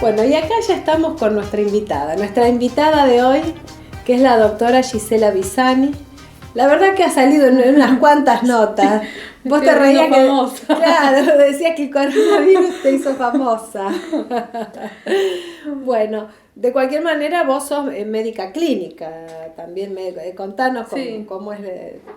Bueno, y acá ya estamos con nuestra invitada de hoy, que es la doctora Gisela Bisani. La verdad que ha salido en unas cuantas notas. Vos te reías que... famosa. Claro, decías que el coronavirus te hizo famosa. Bueno, de cualquier manera vos sos médica clínica, también contanos cómo es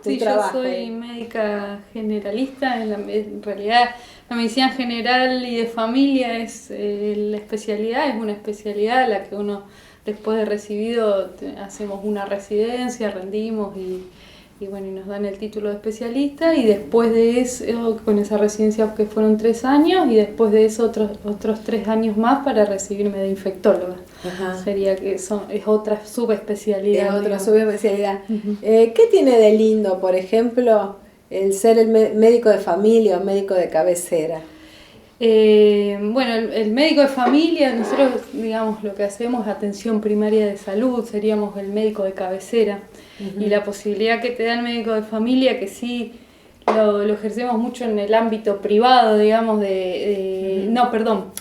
tu trabajo. Yo soy médica generalista, en realidad la medicina general y de familia es la especialidad, es una especialidad a la que uno después de recibido hacemos una residencia, rendimos y bueno, y nos dan el título de especialista, y después de eso, con esa residencia que fueron 3 años, y después de eso otros 3 años más para recibirme de infectóloga. Ajá. Sería que es otra subespecialidad. Es otra subespecialidad. Uh-huh. ¿Qué tiene de lindo, por ejemplo, el ser el médico de familia o médico de cabecera? Bueno, el médico de familia, nosotros digamos lo que hacemos es atención primaria de salud, seríamos el médico de cabecera. Uh-huh. Y la posibilidad que te da el médico de familia, que sí lo ejercemos mucho en el ámbito privado, digamos, uh-huh.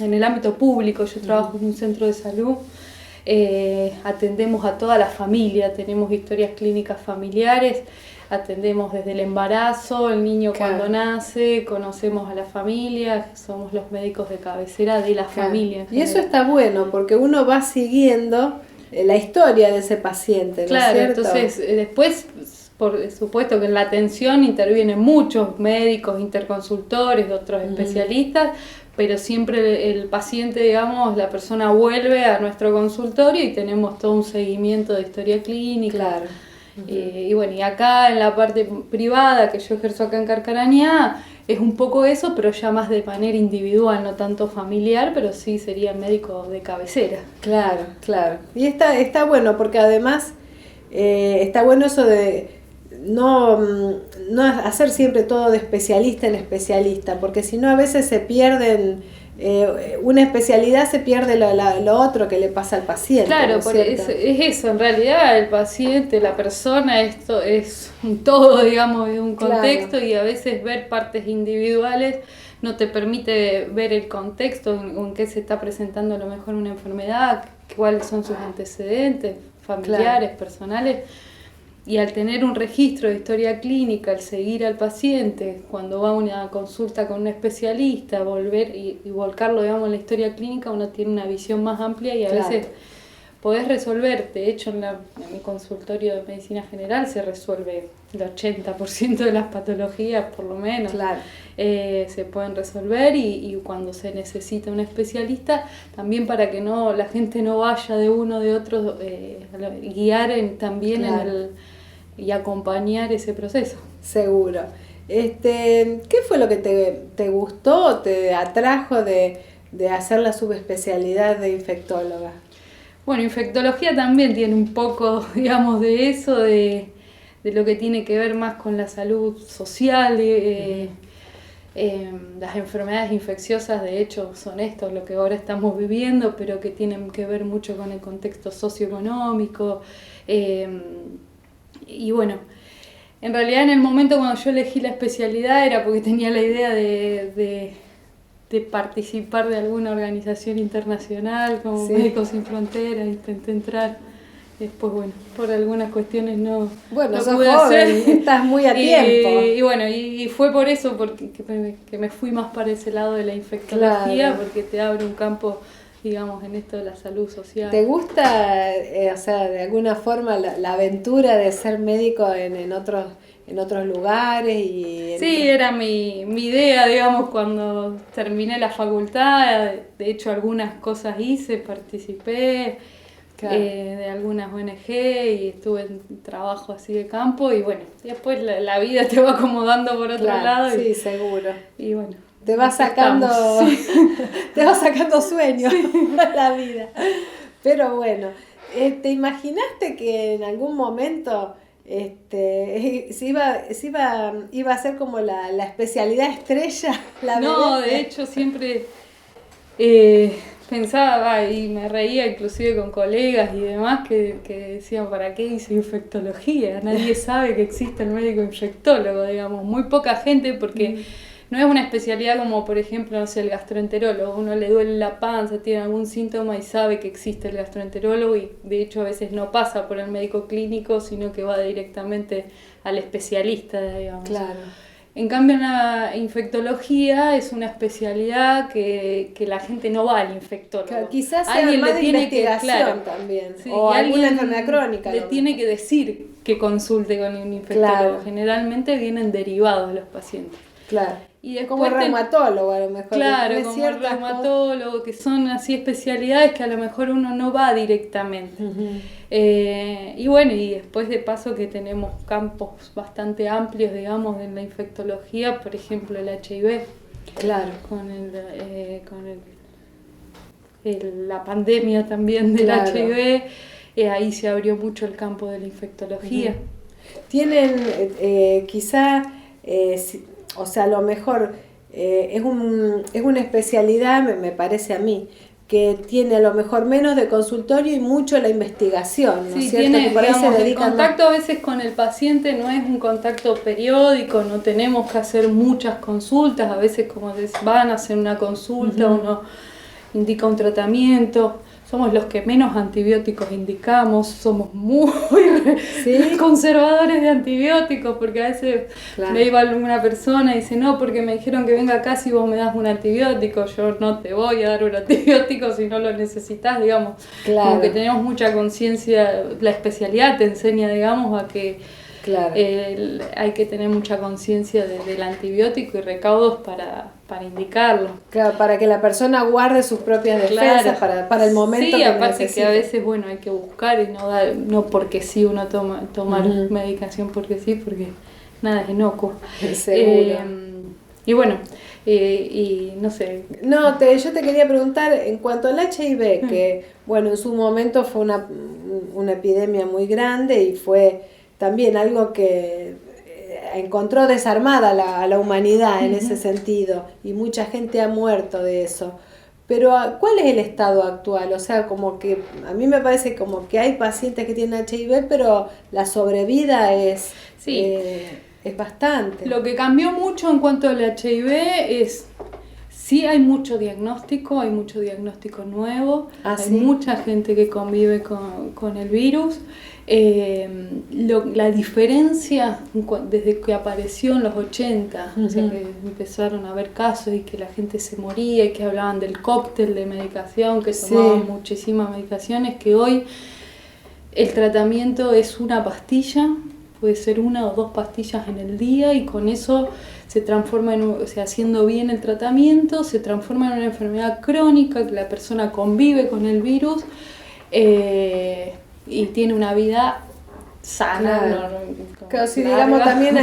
En el ámbito público. Yo trabajo en un centro de salud, atendemos a toda la familia, tenemos historias clínicas familiares, atendemos desde el embarazo, el niño cuando nace, conocemos a la familia, somos los médicos de cabecera de la familia. Y eso está bueno porque uno va siguiendo la historia de ese paciente, ¿no claro, es cierto? Entonces después, por supuesto que en la atención intervienen muchos médicos, interconsultores, otros especialistas, pero siempre el paciente, digamos, la persona vuelve a nuestro consultorio y tenemos todo un seguimiento de historia clínica. Claro. Uh-huh. Y bueno, y acá en la parte privada que yo ejerzo acá en Carcarañá es un poco eso, pero ya más de manera individual, no tanto familiar, pero sí sería médico de cabecera. Claro, claro. Y está bueno porque además está bueno eso de no hacer siempre todo de especialista en especialista, porque si no a veces se pierden... una especialidad se pierde lo otro que le pasa al paciente. Claro, ¿no es eso, en realidad el paciente, la persona, esto es un todo, digamos, de un contexto, claro. Y a veces ver partes individuales no te permite ver el contexto, en qué se está presentando a lo mejor una enfermedad, cuáles son sus antecedentes familiares, claro. Personales. Y al tener un registro de historia clínica, al seguir al paciente, cuando va a una consulta con un especialista, volver y volcarlo, digamos, en la historia clínica, uno tiene una visión más amplia y a claro. Veces podés resolver. De hecho, en mi consultorio de medicina general se resuelve el 80% de las patologías, por lo menos. Claro. Se pueden resolver y cuando se necesita un especialista, también para que la gente no vaya de uno de otro, guiar también claro. Y acompañar ese proceso. Seguro. ¿Qué fue lo que te gustó, te atrajo de hacer la subespecialidad de infectóloga? Bueno, infectología también tiene un poco, digamos, de eso, de lo que tiene que ver más con la salud social. Las enfermedades infecciosas, de hecho, son lo que ahora estamos viviendo, pero que tienen que ver mucho con el contexto socioeconómico. Y bueno, en realidad en el momento cuando yo elegí la especialidad era porque tenía la idea de participar de alguna organización internacional como Médicos Sin Fronteras, intenté entrar, después bueno, por algunas cuestiones no pude hacer. Estás muy a tiempo. Y bueno, y fue por eso que me fui más para ese lado de la infectología, claro. Porque te abre un campo, digamos, en esto de la salud social. ¿Te gusta, de alguna forma, la aventura de ser médico en otros lugares? Sí, era mi idea, digamos, cuando terminé la facultad. De hecho, algunas cosas participé, claro. De algunas ONG y estuve en trabajo así de campo y bueno, después la vida te va acomodando por otro claro, lado. Sí, seguro. Y bueno. Te va sacando sueños la vida. Pero bueno, ¿te imaginaste que en algún momento iba a ser como la especialidad estrella? No, de hecho siempre pensaba y me reía inclusive con colegas y demás que decían, ¿para qué hice infectología? Nadie sabe que existe el médico infectólogo, digamos, muy poca gente porque no es una especialidad como, por ejemplo, no sé, el gastroenterólogo. Uno le duele la panza, tiene algún síntoma y sabe que existe el gastroenterólogo y de hecho a veces no pasa por el médico clínico, sino que va directamente al especialista, digamos. Claro. En cambio, en la infectología es una especialidad que la gente no va al infectólogo. Claro, quizás sea más de investigación también, sí, o alguna alguien enfermedad crónica. Le tiene que decir que consulte con un infectólogo. Claro. Generalmente vienen derivados los pacientes. Claro. Y como reumatólogo a lo mejor. Claro, como reumatólogo, que son así especialidades que a lo mejor uno no va directamente. Uh-huh. Y bueno, y después de paso que tenemos campos bastante amplios, digamos, en la infectología, por ejemplo el HIV. Claro. Con la pandemia también del HIV, ahí se abrió mucho el campo de la infectología. Uh-huh. Tienen quizá... o sea, a lo mejor es una especialidad, me parece a mí, que tiene a lo mejor menos de consultorio y mucho la investigación, ¿no es cierto? Tiene, que por ahí digamos, se el contacto a veces con el paciente no es un contacto periódico, no tenemos que hacer muchas consultas, a veces como van a hacer una consulta, uh-huh. Uno indica un tratamiento. Somos los que menos antibióticos indicamos, somos muy conservadores de antibióticos, porque a veces me iba alguna persona y dice, no, porque me dijeron que venga acá si vos me das un antibiótico, yo no te voy a dar un antibiótico si no lo necesitas, digamos. Claro. Como que tenemos mucha conciencia, la especialidad te enseña, digamos, a que hay que tener mucha conciencia del antibiótico y recaudos para indicarlo. Claro, para que la persona guarde sus propias defensas para el momento que aparte necesite. Que a veces, bueno, hay que buscar y no porque sí uno tomar uh-huh. medicación porque sí, porque nada es inocuo. Seguro. Y bueno, y no sé. No, yo te quería preguntar, en cuanto al HIV, que bueno, en su momento fue una epidemia muy grande y fue también algo que encontró desarmada a la humanidad en uh-huh. ese sentido, y mucha gente ha muerto de eso. Pero ¿cuál es el estado actual? O sea, como que a mí me parece como que hay pacientes que tienen HIV, pero la sobrevida es bastante. Lo que cambió mucho en cuanto al HIV es... Sí, hay mucho diagnóstico nuevo, hay mucha gente que convive con el virus. La diferencia desde que apareció en los 80, uh-huh. O sea, que empezaron a haber casos y que la gente se moría y que hablaban del cóctel de medicación, que tomaban muchísimas medicaciones, que hoy el tratamiento es una pastilla, puede ser 1 o 2 pastillas en el día y con eso se transforma haciendo bien el tratamiento, se transforma en una enfermedad crónica, que la persona convive con el virus y tiene una vida sana. Claro, sí, digamos, también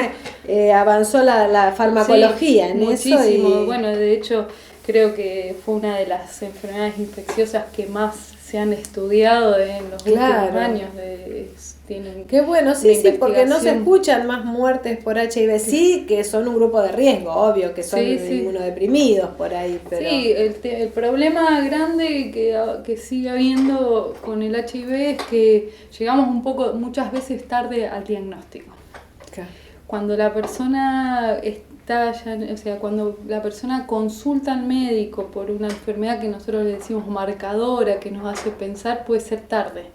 avanzó la farmacología en muchísimo. Eso. Y... Bueno, de hecho, creo que fue una de las enfermedades infecciosas que más se han estudiado en los últimos años. Qué bueno, sí, porque no se escuchan más muertes por HIV, sí, que son un grupo de riesgo, obvio, que son inmunodeprimidos por ahí. Pero... Sí, el problema grande que sigue habiendo con el HIV es que llegamos muchas veces tarde al diagnóstico. Okay. Cuando la persona cuando la persona consulta al médico por una enfermedad que nosotros le decimos marcadora, que nos hace pensar, puede ser tarde.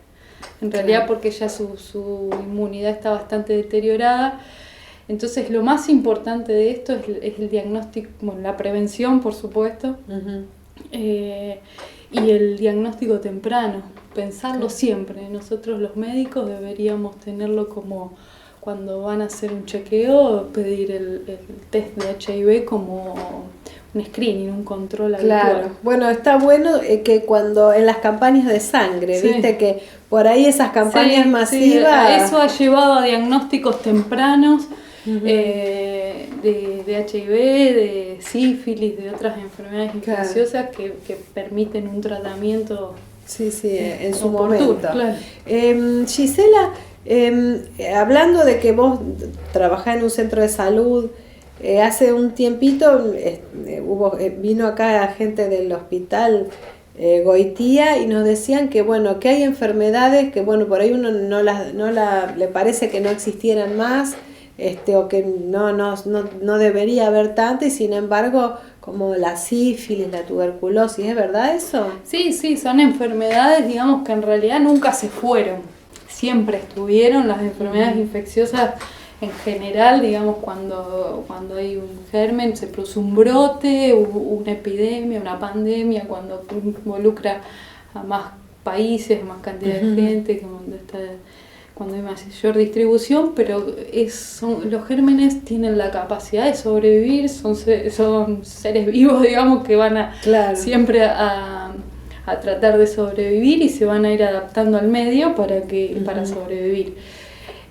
En realidad porque ya su inmunidad está bastante deteriorada. Entonces lo más importante de esto es el diagnóstico, bueno, la prevención por supuesto, uh-huh. Y el diagnóstico temprano, pensarlo siempre. Nosotros los médicos deberíamos tenerlo como cuando van a hacer un chequeo, pedir el test de HIV como un screening, un control habitual. Claro, bueno, está bueno que cuando en las campañas de sangre, viste que por ahí esas campañas masivas... Eso ha llevado a diagnósticos tempranos uh-huh. de HIV, de sífilis, de otras enfermedades infecciosas que permiten un tratamiento en su momento. Claro. Gisela, hablando de que vos trabajás en un centro de salud, hace un tiempito vino acá gente del hospital Goitía y nos decían que bueno, que hay enfermedades que bueno, por ahí uno le parece que no existieran más, o que no debería haber tanta, y sin embargo, como la sífilis, la tuberculosis, ¿es verdad eso? Sí, son enfermedades, digamos, que en realidad nunca se fueron, siempre estuvieron. Las enfermedades infecciosas en general, digamos, cuando hay un germen, se produce un brote, una epidemia, una pandemia, cuando involucra a más países, más cantidad de gente, cuando hay mayor distribución, pero los gérmenes tienen la capacidad de sobrevivir, son seres vivos, digamos, que van siempre a tratar de sobrevivir, y se van a ir adaptando al medio para sobrevivir.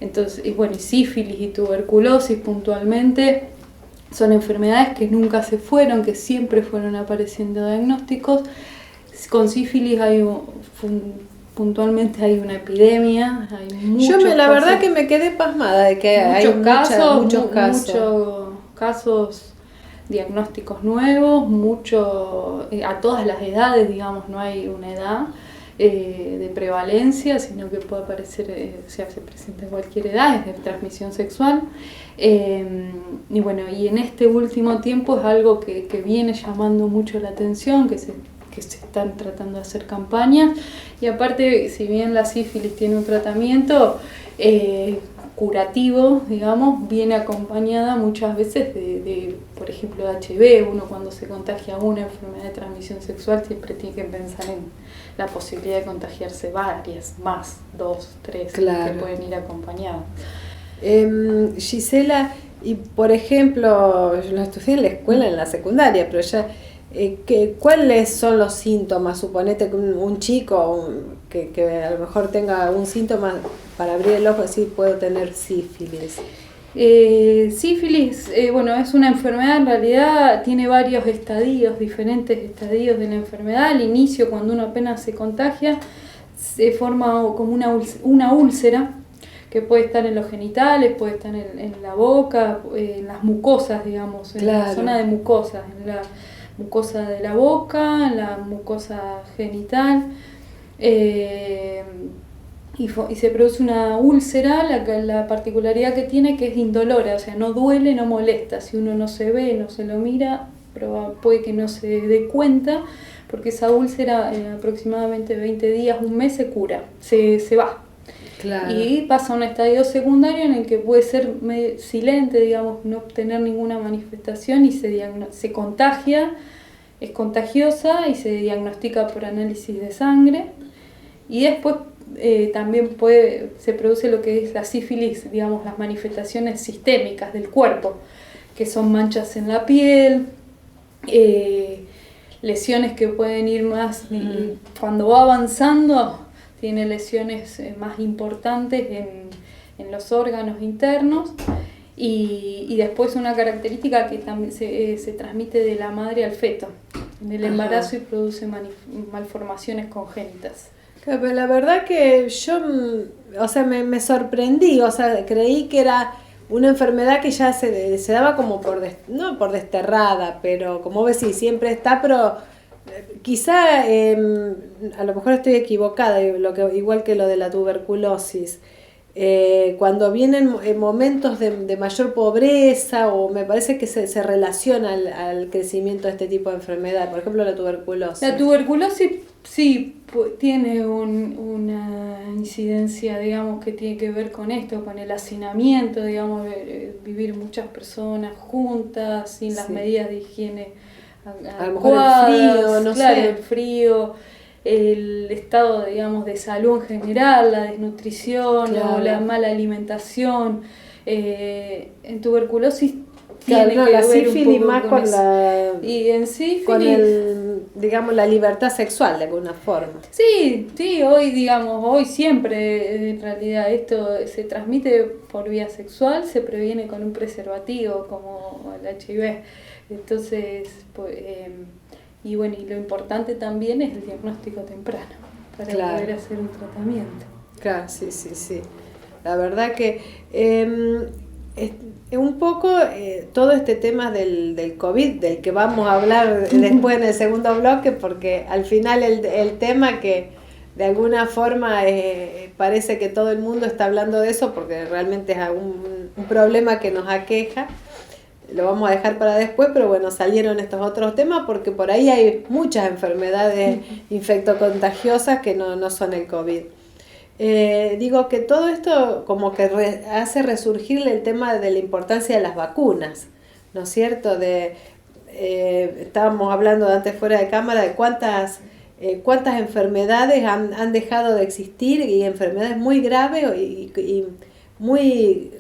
Entonces, y sífilis y tuberculosis puntualmente son enfermedades que nunca se fueron, que siempre fueron apareciendo diagnósticos. Con sífilis puntualmente hay una epidemia, hay muchos la verdad que me quedé pasmada de que hay muchos casos diagnósticos nuevos, a todas las edades, digamos, no hay una edad de prevalencia, sino que puede aparecer, se presenta en cualquier edad, es de transmisión sexual. Y en este último tiempo es algo que viene llamando mucho la atención, que se están tratando de hacer campañas, y aparte, si bien la sífilis tiene un tratamiento curativo, digamos, viene acompañada muchas veces de, por ejemplo, de HIV. Uno, cuando se contagia una enfermedad de transmisión sexual, siempre tiene que pensar en la posibilidad de contagiarse varias, más, 2, 3, que pueden ir acompañadas. Gisela, y por ejemplo, yo lo estudié en la escuela, en la secundaria, pero ya... ¿cuáles son los síntomas? Suponete que un chico que a lo mejor tenga un síntoma, para abrir el ojo y decir, puedo tener sífilis. Sífilis, es una enfermedad, en realidad tiene varios estadios, diferentes estadios de la enfermedad. Al inicio, cuando uno apenas se contagia, se forma como una úlcera, que puede estar en los genitales, puede estar en la boca, en las mucosas, digamos, en la zona de mucosas, en la mucosa de la boca, la mucosa genital, y se produce una úlcera. La particularidad que tiene, que es indolora, o sea, no duele, no molesta. Si uno no se ve, no se lo mira, puede que no se dé cuenta, porque esa úlcera en aproximadamente 20 días, un mes, se cura, se va. Claro. Y pasa a un estadio secundario en el que puede ser silente, digamos, no tener ninguna manifestación, y se contagia, es contagiosa, y se diagnostica por análisis de sangre. Y después también se produce lo que es la sífilis, digamos, las manifestaciones sistémicas del cuerpo, que son manchas en la piel, lesiones que pueden ir más, cuando va avanzando, tiene lesiones más importantes en los órganos internos, y después una característica que también se transmite de la madre al feto en el embarazo, y produce malformaciones congénitas. Claro, pero la verdad que yo, me sorprendí, creí que era una enfermedad que ya se daba como no por desterrada, pero como ves, sí, siempre está, pero... Quizá, a lo mejor estoy equivocada, igual que lo de la tuberculosis, cuando vienen momentos de mayor pobreza, o me parece que se relaciona al crecimiento de este tipo de enfermedad, por ejemplo la tuberculosis. La tuberculosis sí tiene una incidencia, digamos, que tiene que ver con esto, con el hacinamiento, digamos, vivir muchas personas juntas, sin las medidas de higiene a lo mejor el frío, no sé. El frío, el estado, digamos, de salud en general, la desnutrición, o la mala alimentación. En tuberculosis tiene que la ver sífilis un poco más con la... Y en sífilis... Con digamos, la libertad sexual, de alguna forma. Sí, hoy siempre, en realidad, esto se transmite por vía sexual, se previene con un preservativo, como el HIV. Entonces, y lo importante también es el diagnóstico temprano, para poder hacer un tratamiento. Claro, sí. La verdad que un poco todo este tema del COVID, del que vamos a hablar después en el segundo bloque, porque al final el tema que de alguna forma parece que todo el mundo está hablando de eso porque realmente es un problema que nos aqueja. Lo vamos a dejar para después, pero bueno, salieron estos otros temas porque por ahí hay muchas enfermedades infectocontagiosas que no son el COVID. Digo que todo esto como que hace resurgir el tema de la importancia de las vacunas, ¿no es cierto? Estábamos hablando antes fuera de cámara de cuántas enfermedades han dejado de existir y enfermedades muy graves y muy,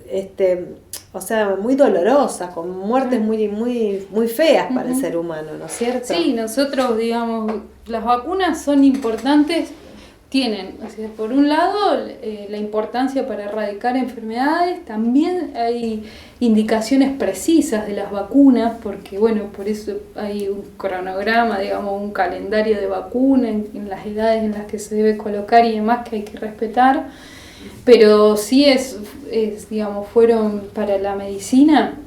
o sea, muy dolorosas, con muertes muy feas para el ser humano, ¿no es cierto? Sí, nosotros, digamos, las vacunas son importantes. Tienen, o sea, por un lado, la importancia para erradicar enfermedades, también hay indicaciones precisas de las vacunas, porque bueno, por eso hay un cronograma, digamos, un calendario de vacunas en las edades en las que se debe colocar y demás que hay que respetar, pero sí digamos, fueron para la medicina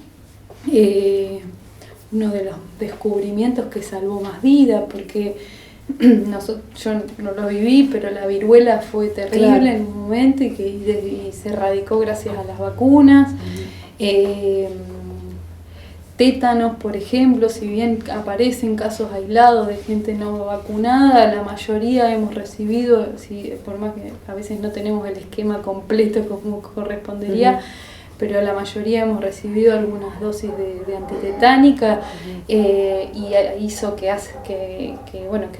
uno de los descubrimientos que salvó más vidas, porque yo no lo viví, pero la viruela fue terrible en un momento y se erradicó gracias a las vacunas. Tétanos, por ejemplo, si bien aparecen casos aislados de gente no vacunada, la mayoría hemos recibido, por más que a veces no tenemos el esquema completo como correspondería, pero la mayoría hemos recibido algunas dosis de antitetánica y hizo que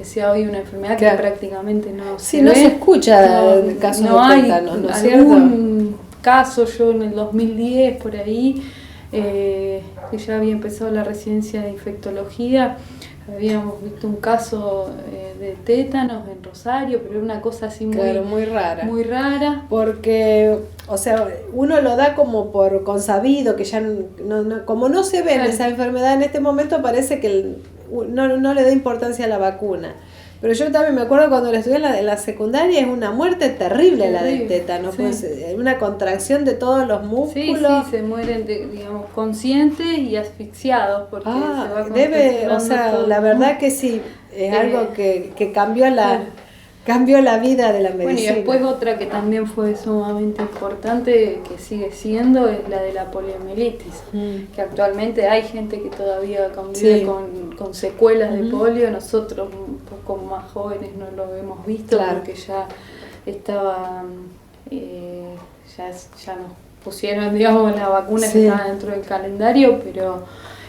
sea hoy una enfermedad que prácticamente no se ve. No se escucha el caso de tétanos, ¿no es cierto? Algún caso, yo en el 2010 por ahí, que ya había empezado la residencia de infectología, habíamos visto un caso de tétanos en Rosario, pero era una cosa así muy rara. Muy rara. Porque, o sea, uno lo da como por consabido, que ya como no se ve esa enfermedad en este momento, parece que no le da importancia a la vacuna. Pero yo también me acuerdo cuando la estudié en la secundaria, es una muerte terrible la del tétano, pues una contracción de todos los músculos. Sí, se mueren, digamos, conscientes y asfixiados porque se va la verdad que sí, es algo que cambió la vida de la medicina. Bueno, y después otra que también fue sumamente importante, que sigue siendo, es la de la poliomielitis, que actualmente hay gente que todavía convive con secuelas de polio. Nosotros un poco más jóvenes no lo hemos visto porque ya estaba, ya nos pusieron, digamos, la vacuna que estaba dentro del calendario, pero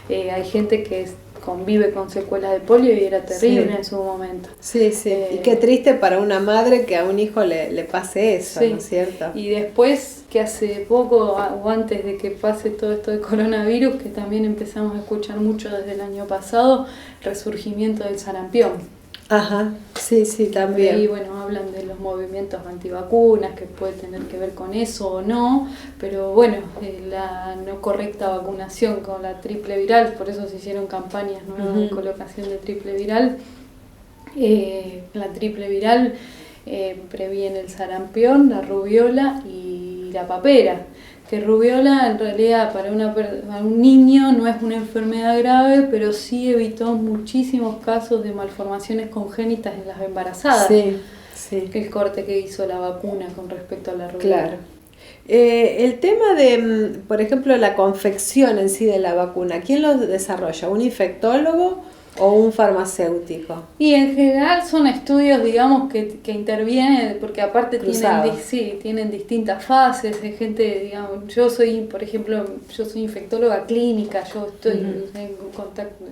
hay gente que convive con secuelas de polio y era terrible en su momento. Y qué triste para una madre que a un hijo le pase eso, ¿no es cierto? Y después, que hace poco, o antes de que pase todo esto de coronavirus, que también empezamos a escuchar mucho desde el año pasado, resurgimiento del sarampión. Ajá, sí, también. Y bueno, hablan de los movimientos antivacunas, que puede tener que ver con eso o no, pero bueno, la no correcta vacunación con la triple viral, por eso se hicieron campañas nuevas de colocación de triple viral. La triple viral previene el sarampión, la rubiola y la papera. Que rubiola en realidad para un niño no es una enfermedad grave, pero sí evitó muchísimos casos de malformaciones congénitas en las embarazadas. El corte que hizo la vacuna con respecto a la rubiola. Claro. El tema de, por ejemplo, la confección en sí de la vacuna, ¿quién lo desarrolla? ¿Un infectólogo o un farmacéutico? Y en general son estudios, digamos, que intervienen, porque aparte tienen distintas fases. Hay gente, digamos, yo soy infectóloga clínica, yo estoy en contacto,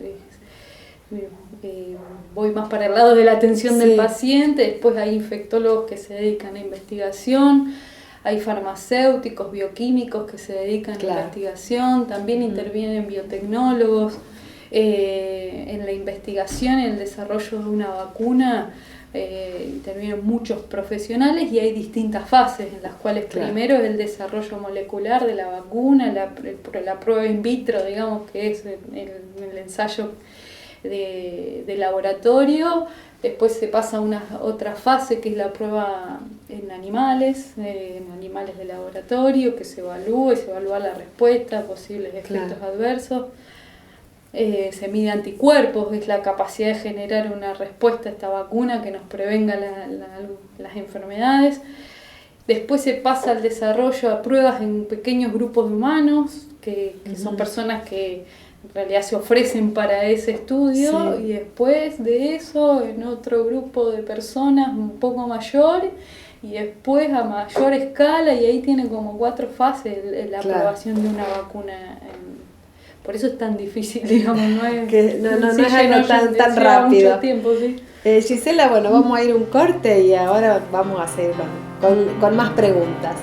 voy más para el lado de la atención del paciente. Después hay infectólogos que se dedican a investigación, hay farmacéuticos, bioquímicos que se dedican a investigación, también intervienen biotecnólogos. En la investigación, en el desarrollo de una vacuna, intervienen muchos profesionales y hay distintas fases en las cuales primero es el desarrollo molecular de la vacuna, la prueba in vitro, digamos, que es el ensayo de laboratorio. Después se pasa a otra fase que es la prueba en animales de laboratorio, que se evalúa la respuesta, posibles efectos adversos. se mide anticuerpos, es la capacidad de generar una respuesta a esta vacuna que nos prevenga las enfermedades. Después se pasa al desarrollo a pruebas en pequeños grupos de humanos, que son personas que en realidad se ofrecen para ese estudio, sí. Y después de eso en otro grupo de personas un poco mayor, y después a mayor escala, y ahí tiene como 4 fases la aprobación de una vacuna. Por eso es tan difícil, digamos, no es algo tan rápido. Mucho tiempo, ¿sí? Gisela, bueno, vamos a ir un corte y ahora vamos a seguir con más preguntas.